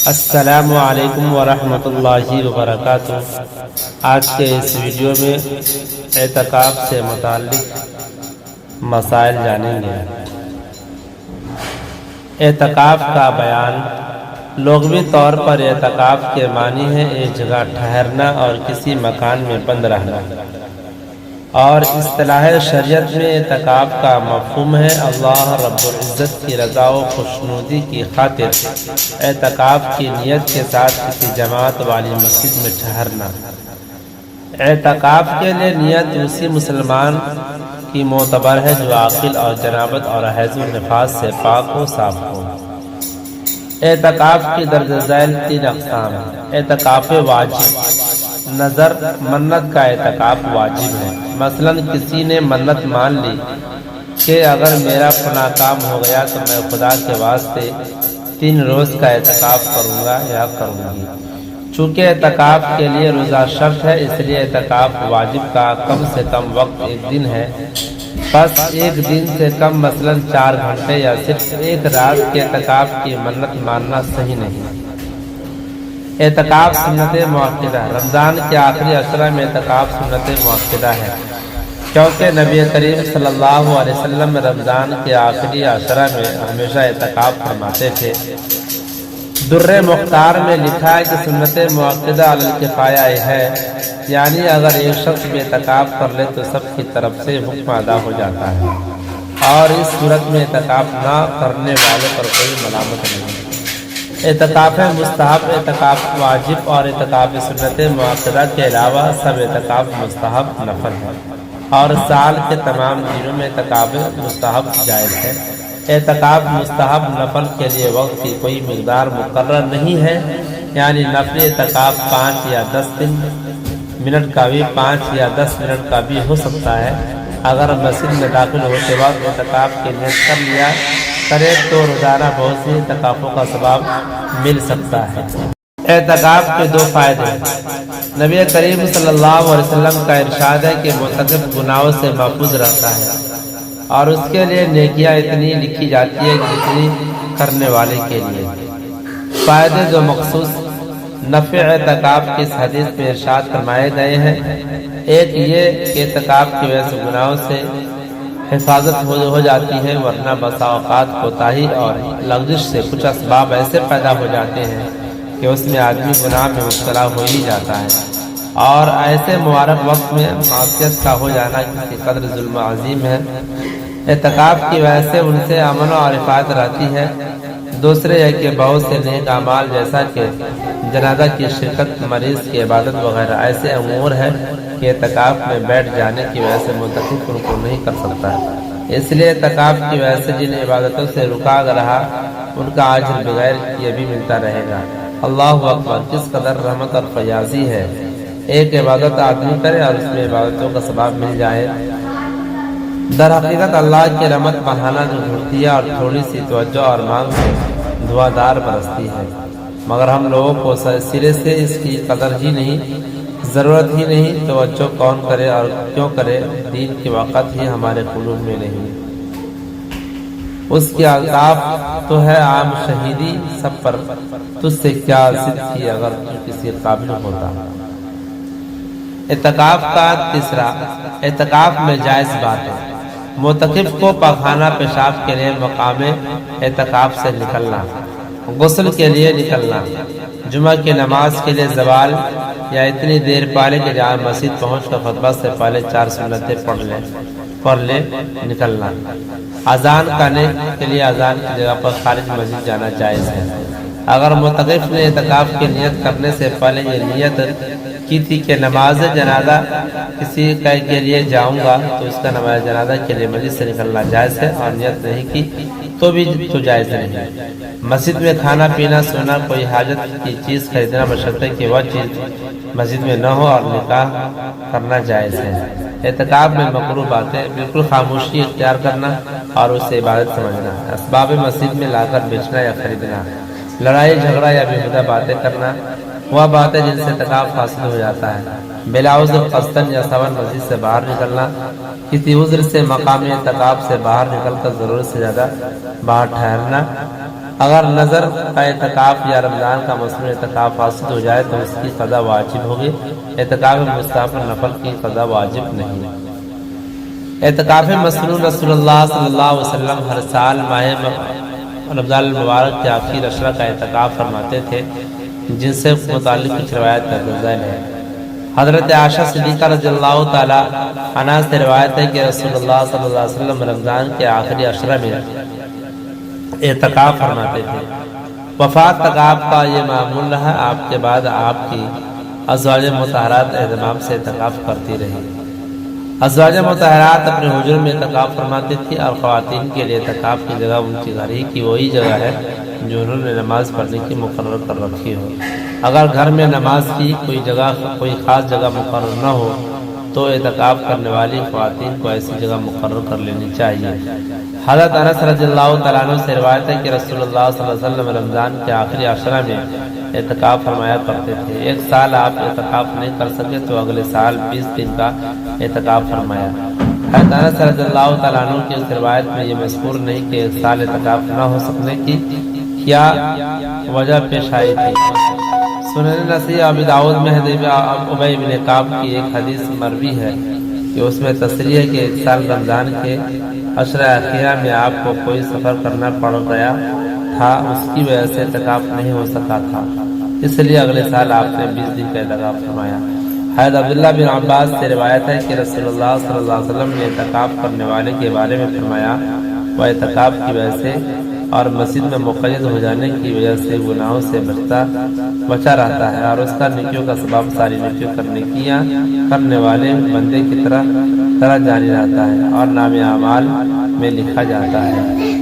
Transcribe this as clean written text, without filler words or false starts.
السلام علیکم ورحمۃ اللہ وبرکاتہ۔ آج کے اس ویڈیو میں اعتکاف سے متعلق مسائل جانیں گے۔ اعتکاف کا بیان لغوی طور پر اعتکاف کے معنی ہے ایک جگہ ٹھہرنا اور کسی مکان میں بند رہنا، اور اصطلاح شریعت میں اعتکاف کا مفہوم ہے اللہ رب العزت کی رضا و خوشنودی کی خاطر اعتکاف کی نیت کے ساتھ کسی جماعت والی مسجد میں ٹھہرنا۔ اعتکاف کے لیے نیت اسی مسلمان کی معتبر ہے جو عاقل اور جنابت اور حیض و نفاس سے پاک و صاف ہو۔ اعتکاف کی درجہ ذیل 3 اقسام ہیں۔ اعتکاف واجب، نظر منت کا اعتکاف واجب ہے۔ مثلا کسی نے منت مان لی کہ اگر میرا فلاں کام ہو گیا تو میں خدا کے واسطے 3 روز کا اعتکاف کروں گا یا کروں گی۔ چونکہ اعتکاف کے لیے روزہ شرط ہے، اس لیے اعتکاف واجب کا کم سے کم وقت 1 دن ہے۔ بس 1 دن سے کم مثلا 4 گھنٹے یا صرف 1 رات کے اعتکاف کی منت ماننا صحیح نہیں۔ اعتکاف سنت مؤکدہ، رمضان کے آخری عشرہ میں اعتکاف سنت مؤکدہ ہے، کیونکہ نبی کریم صلی اللہ علیہ وسلم رمضان کے آخری عشرہ میں ہمیشہ اعتکاف فرماتے تھے۔ در مختار میں لکھا ہے کہ سنت مؤکدہ علی الکفایہ ہے، یعنی اگر ایک شخص بھی اعتکاف کر لے تو سب کی طرف سے حکم ادا ہو جاتا ہے، اور اس صورت میں اعتکاف نہ کرنے والے پر کوئی ملامت نہیں۔ اعتکاف مستحب، اعتکاف واجب اور اعتکاف سنت مؤکدہ کے علاوہ سب اعتکاف مستحب نفل ہے، اور سال کے تمام دنوں میں اعتکاف مستحب جائز ہے۔ اعتکاف مستحب نفل کے لیے وقت کی کوئی مقدار مقرر نہیں ہے، یعنی نفل اعتکاف 5 یا 10 منٹ کا بھی 5 یا 10 منٹ کا بھی ہو سکتا ہے۔ اگر مسجد میں داخل ہوتے وقت اعتکاف کی نیت کر لیا کرے تو روزانہ بہت سی اعتکافوں کا ثواب مل سکتا ہے۔ اعتکاف کے 2 فائدے۔ نبی کریم صلی اللہ علیہ وسلم کا ارشاد ہے کہ معتکف گناہوں سے محفوظ رہتا ہے، اور اس کے لیے نیکیاں اتنی لکھی جاتی ہے جتنی کرنے والے کے لیے۔ فائدے جو مخصوص نفع اعتکاف کی اس حدیث میں ارشاد فرمائے گئے ہیں، ایک یہ کہ اعتکاف کی وجہ سے گناہوں سے حفاظت ہو جاتی ہے، ورنہ بسا اوقات کوتاہی اور لغزش سے کچھ اسباب ایسے پیدا ہو جاتے ہیں کہ اس میں آدمی گناہ میں مبتلا ہو ہی جاتا ہے، اور ایسے مبارک وقت میں معصیت کا ہو جانا کسی قدر ظلم عظیم ہے۔ اعتکاف کی وجہ سے ان سے امن اور حفاظت رہتی ہے۔ دوسرے ہے کہ بہت سے نیک اعمال جیسا کہ جنازہ کی شرکت، مریض کی عبادت وغیرہ ایسے امور ہیں کہ اعتکاف میں بیٹھ جانے کی وجہ سے معتکف ان کو نہیں کر سکتا ہے۔ اس لیے اعتکاف کی وجہ سے جن عبادتوں سے رکا رہا ان کا اجر بغیر کیے بھی ملتا رہے گا۔ اللہ اکبر، کس قدر رحمت اور فیاضی ہے۔ ایک عبادت آدمی کرے اور اس میں عبادتوں کا ثواب مل جائے۔ در حقیقت اللہ کی رحمت بہانہ جو ڈھونڈتی ہے اور تھوڑی سی توجہ اور مانگ سے دعادار برستی ہے، مگر ہم لوگوں کو سرے سے اس کی قدر ہی نہیں، ضرورت ہی نہیں۔ توجہ کون کرے اور کیوں کرے، دین کی وقت ہی ہمارے قلوب میں نہیں۔ اس کی عذاب تو ہے عام شہیدی سب پر، تجھ سے کیا ضد تھی اگر تو کسی قابل ہوتا۔ اعتکاف کا تیسرا، اعتکاف میں جائز بات ہے۔ معتکف کو پاخانہ پیشاب کے لیے مقام اعتکاف سے نکلنا، غسل کے لیے نکلنا، جمعہ کی نماز کے لیے زوال یا اتنی دیر پہلے کہ جامع مسجد پہنچ کر خطبہ سے پہلے 4 سنتیں پڑھ لے نکلنا، اذان کرنے کے لیے اذان کی جگہ پر خارج مسجد جانا جائز ہے۔ اگر معتکف نے اعتکاف کی نیت کرنے سے پہلے یہ نیت کی تھی کہ نماز جنازہ کسی کے لیے جاؤں گا تو اس کا نماز جنازہ کے لیے مسجد سے نکلنا جائز ہے، اور نیت نہیں کی تو بھی تو جائز نہیں۔ مسجد میں کھانا پینا، سونا، کوئی حاجت کی چیز خریدنا بشرطے کہ وہ چیز مسجد میں نہ ہو، اور نکاح کرنا جائز ہے۔ اعتکاف میں مکروہ باتیں، بالکل خاموشی اختیار کرنا اور اسے عبادت سمجھنا، اسباب مسجد میں لا کر بیچنا یا خریدنا، لڑائی جھگڑا یا بیہودہ باتیں کرنا، وہ باتیں جن سے اعتکاف حاصل ہو جاتا ہے، بلا عذر قصداً یا سبب مسجد سے باہر نکلنا، کسی عذر سے مقام اعتکاف سے باہر نکل کر ضرورت سے زیادہ باہر ٹھہرنا، اگر نظر کا اعتکاف یا رمضان کا مصنوع اعتکاف فاسد ہو جائے تو اس کی قضا واجب ہوگی، اعتکاف مستحب اور نفل کی قضا واجب نہیں۔ اعتکاف مصنوع رسول اللہ صلی اللہ علیہ وسلم ہر سال ماہ رمضان المبارک کے آخری عشرہ کا اعتکاف فرماتے تھے، جن سے متعلق کچھ روایت درج ذیل ہے۔ حضرت عائشہ صدیقہ رضی اللہ تعالی عنہا سے روایت ہے کہ رسول اللہ صلی اللہ علیہ وسلم رمضان کے آخری عشرہ میں اعتکاف فرماتے تھے۔ وفات تک آپ کا یہ معمول رہا۔ آپ کے بعد آپ کی ازواج مطہرات اہتمام سے اعتکاف کرتی رہی۔ ازواج مطہرات اپنے حجر میں اعتکاف فرماتی تھی اور خواتین کے لیے اعتکاف کی جگہ ان کی گھر ہی کی وہی جگہ ہے جو انہوں نے نماز پڑھنے کی مقرر کر رکھی ہو۔ اگر گھر میں نماز کی کوئی خاص جگہ مقرر نہ ہو تو اعتکاف کرنے والی خواتین کو ایسی جگہ مقرر کر لینی چاہیے۔ حضرت انس رضی اللہ تعالیٰ عنہ سے روایت ہے کہ رسول اللہ صلی اللہ علیہ وسلم رمضان کے آخری عشرہ میں اعتکاف فرمایا کرتے تھے۔ ایک سال آپ اعتکاف نہیں کر سکے تو اگلے سال 20 دن کا اعتکاف فرمایا۔ حضرت انس رضی اللہ تعالیٰ عنہ کی اس روایت میں یہ مذکور نہیں کہ ایک سال اعتکاف نہ ہو سکنے کی کیا وجہ پیش آئی تھی۔ سنن نسائی ابی داؤد میں حدیث ابی بن کعب کی ایک حدیث مروی ہے کہ اس میں تصریح ہے کہ ایک سال رمضان کے عشرہ اخیرہ میں آپ کو کوئی سفر کرنا پڑ گیا تھا، اس کی وجہ سے اعتکاف نہیں ہو سکا تھا، اس لیے اگلے سال آپ نے 20 دن کا اعتکاف فرمایا۔ حضرت عبداللہ بن عباس سے روایت ہے کہ رسول اللہ صلی اللہ علیہ وسلم نے اعتکاف کرنے والے کے بارے میں فرمایا وہ اعتکاف کی وجہ سے اور مسجد میں مقید ہو جانے کی وجہ سے گناہوں سے بچا رہتا ہے اور اس کا نیکیوں کا سبب ساری نیکیوں کرنے والے بندے کی طرح جاری رہتا ہے اور نام اعمال میں لکھا جاتا ہے۔